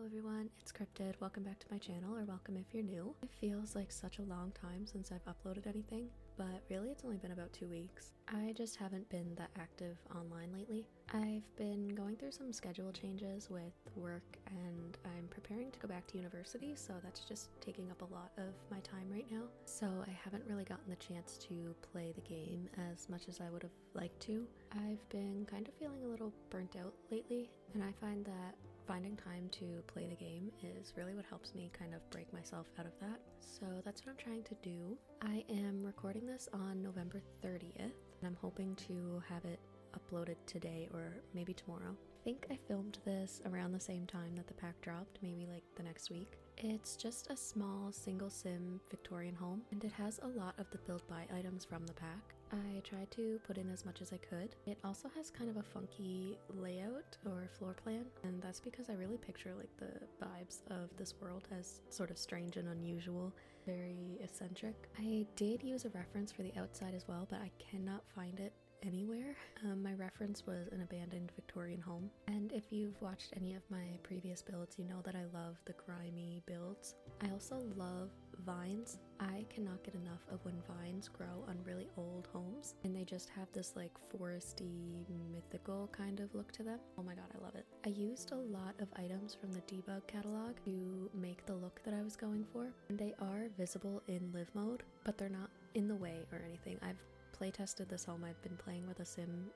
Hello everyone, it's Cryptid. Welcome back to my channel, or welcome if you're new. It feels like such a long time since I've uploaded anything, but really it's only been about 2 weeks. I just haven't been that active online lately. I've been going through some schedule changes with work and I'm preparing to go back to university, so that's just taking up a lot of my time right now. So I haven't really gotten the chance to play the game as much as I would have liked to. I've been kind of feeling a little burnt out lately, and I find that finding time to play the game is really what helps me kind of break myself out of that. So that's what I'm trying to do. I am recording this on November 30th, and I'm hoping to have it uploaded today or maybe tomorrow. I think I filmed this around the same time that the pack dropped, maybe like the next week. It's just a small single sim Victorian home, and it has a lot of the build buy items from the pack. I tried to put in as much as I could. It also has kind of a funky layout or floor plan, and that's because I really picture like the vibes of this world as sort of strange and unusual, very eccentric. I did use a reference for the outside as well, but I cannot find it anywhere. My reference was an abandoned Victorian home, and if you've watched any of my previous builds, you know that I love the grimy builds. I also love vines. I cannot get enough of when vines grow on really old homes and they just have this like foresty, mythical kind of look to them. Oh my god, I love it. I used a lot of items from the debug catalog to make the look that I was going for, and they are visible in live mode, but they're not in the way or anything. I've playtested this home. I've been playing with a sim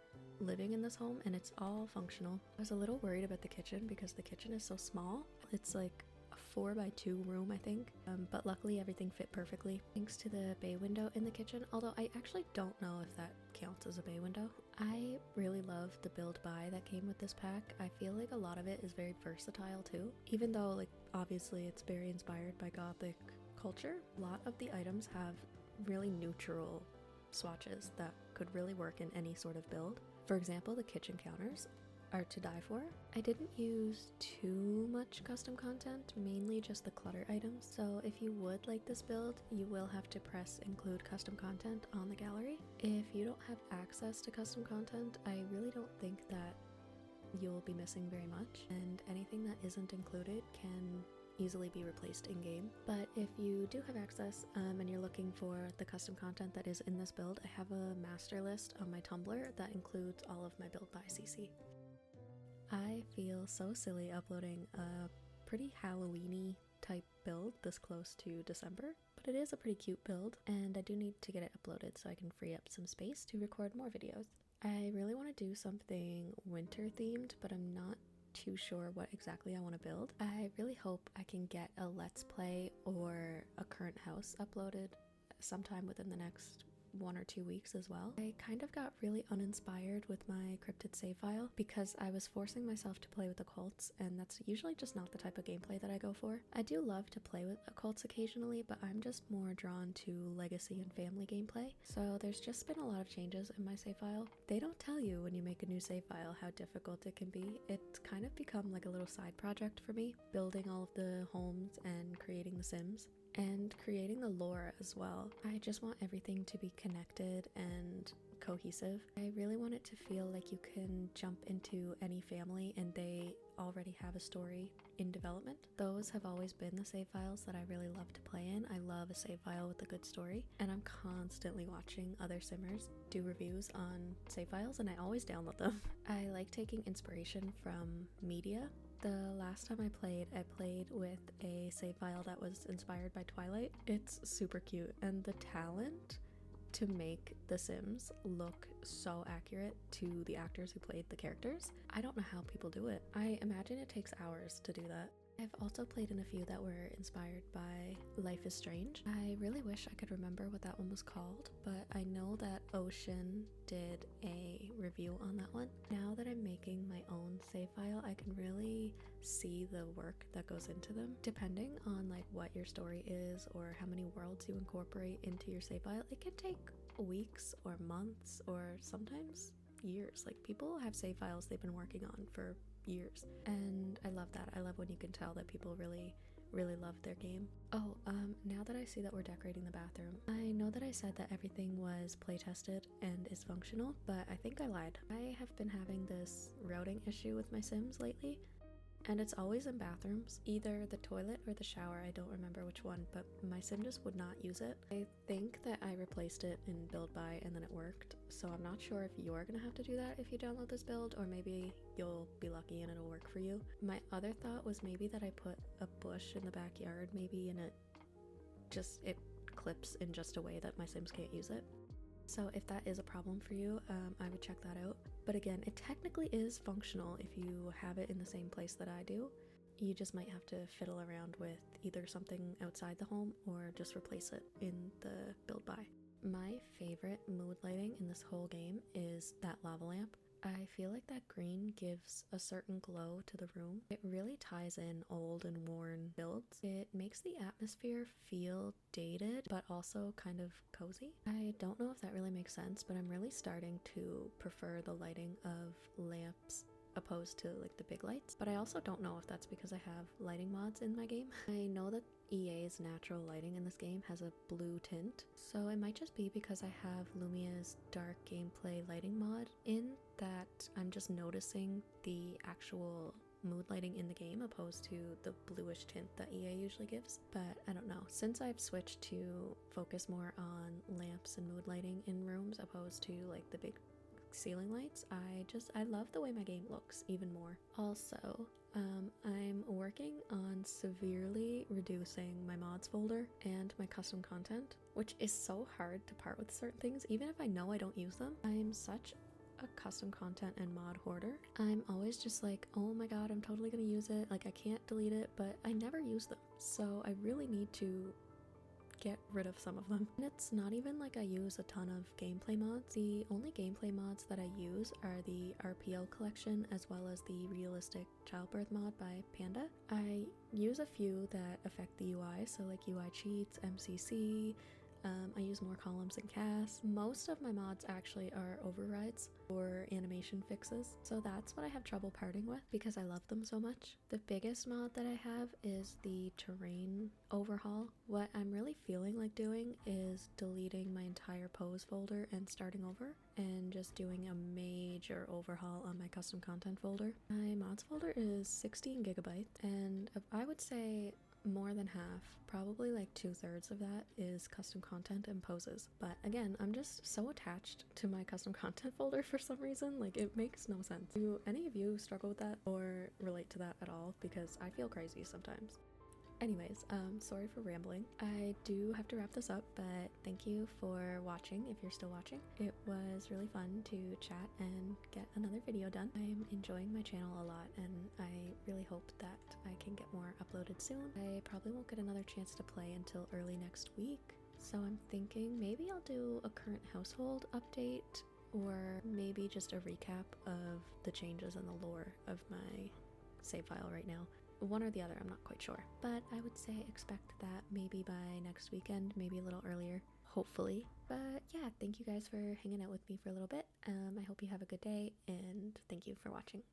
living in this home and it's all functional. I was a little worried about the kitchen because the kitchen is so small. It's like a 4x2 room, I think, but luckily everything fit perfectly thanks to the bay window in the kitchen, although I actually don't know if that counts as a bay window. I really love the build buy that came with this pack. I feel like a lot of it is very versatile too, even though like obviously it's very inspired by gothic culture. A lot of the items have really neutral swatches that could really work in any sort of build. For example, the kitchen counters are to die for. I didn't use too much custom content, mainly just the clutter items, so if you would like this build, you will have to press include custom content on the gallery. If you don't have access to custom content, I really don't think that you'll be missing very much, and anything that isn't included can easily be replaced in-game. But if you do have access and you're looking for the custom content that is in this build, I have a master list on my Tumblr that includes all of my build by CC. I feel so silly uploading a pretty Halloween-y type build this close to December, but it is a pretty cute build and I do need to get it uploaded so I can free up some space to record more videos. I really want to do something winter themed, but I'm not too sure what exactly I want to build. I really hope I can get a let's play or a current house uploaded sometime within the next 1 or 2 weeks as well. I kind of got really uninspired with my Cryptid save file because I was forcing myself to play with occults, and that's usually just not the type of gameplay that I go for. I do love to play with occults occasionally, but I'm just more drawn to legacy and family gameplay. So there's just been a lot of changes in my save file. They don't tell you when you make a new save file how difficult it can be. It's kind of become like a little side project for me, building all of the homes and creating the Sims and creating the lore as well. I just want everything to be connected and cohesive. I really want it to feel like you can jump into any family and they already have a story in development. Those have always been the save files that I really love to play in. I love a save file with a good story, and I'm constantly watching other simmers do reviews on save files and I always download them. I like taking inspiration from media. The last time I played with a save file that was inspired by Twilight. It's super cute, and the talent to make the Sims look so accurate to the actors who played the characters. I don't know how people do it. I imagine it takes hours to do that. I've also played in a few that were inspired by Life is Strange. I really wish I could remember what that one was called, but I know that Ocean did a review on that one. Now that I'm making my own save file, I can really see the work that goes into them. Depending on like what your story is or how many worlds you incorporate into your save file, it can take weeks or months or sometimes years. Like people have save files they've been working on for years, and I love that. I love when you can tell that people really love their game. Oh, now that I see that we're decorating the bathroom, I know that I said that everything was playtested and is functional, but I think I lied. I have been having this routing issue with my Sims lately, and it's always in bathrooms, either the toilet or the shower. I don't remember which one, but my sim just would not use it. I think that I replaced it in build by and then it worked, so I'm not sure if you're gonna have to do that if you download this build, or maybe you'll be lucky and it'll work for you. My other thought was maybe that I put a bush in the backyard maybe, and it clips in just a way that my sims can't use it. So if that is a problem for you, I would check that out. But again, it technically is functional if you have it in the same place that I do. You just might have to fiddle around with either something outside the home or just replace it in the build by. My favorite mood lighting in this whole game is that lava lamp. I feel like that green gives a certain glow to the room. It really ties in old and worn builds. It makes the atmosphere feel dated, but also kind of cozy. I don't know if that really makes sense, but I'm really starting to prefer the lighting of lamps opposed to like the big lights. But I also don't know if that's because I have lighting mods in my game. I know that EA's natural lighting in this game has a blue tint, so it might just be because I have Lumia's dark gameplay lighting mod in that I'm just noticing the actual mood lighting in the game opposed to the bluish tint that EA usually gives. But I don't know, since I've switched to focus more on lamps and mood lighting in rooms opposed to like the big ceiling lights, I love the way my game looks even more. Also, I'm working on severely reducing my mods folder and my custom content, which is so hard to part with certain things even if I know I don't use them. I'm such a custom content and mod hoarder. I'm always just like, oh my god, I'm totally gonna use it, like I can't delete it, but I never use them, so I really need to get rid of some of them. And it's not even like I use a ton of gameplay mods. The only gameplay mods that I use are the RPL collection as well as the realistic childbirth mod by Panda. I use a few that affect the UI, so like UI cheats, MCC, I use more columns and casts. Most of my mods actually are overrides or animation fixes, so that's what I have trouble parting with because I love them so much. The biggest mod that I have is the terrain overhaul. What I'm really feeling like doing is deleting my entire pose folder and starting over and just doing a major overhaul on my custom content folder. My mods folder is 16 gigabytes, and I would say more than half, probably like 2/3 of that is custom content and poses. But again, I'm just so attached to my custom content folder for some reason, like it makes no sense. Do any of you struggle with that or relate to that at all? Because I feel crazy sometimes. Anyways, sorry for rambling. I do have to wrap this up, but thank you for watching if you're still watching. It was really fun to chat and get another video done. I'm enjoying my channel a lot and I really hope that I can get more uploaded soon. I probably won't get another chance to play until early next week, so I'm thinking maybe I'll do a current household update or maybe just a recap of the changes in the lore of my save file right now. One or the other, I'm not quite sure, but I would say expect that maybe by next weekend, maybe a little earlier, hopefully. But yeah, thank you guys for hanging out with me for a little bit. I hope you have a good day and thank you for watching.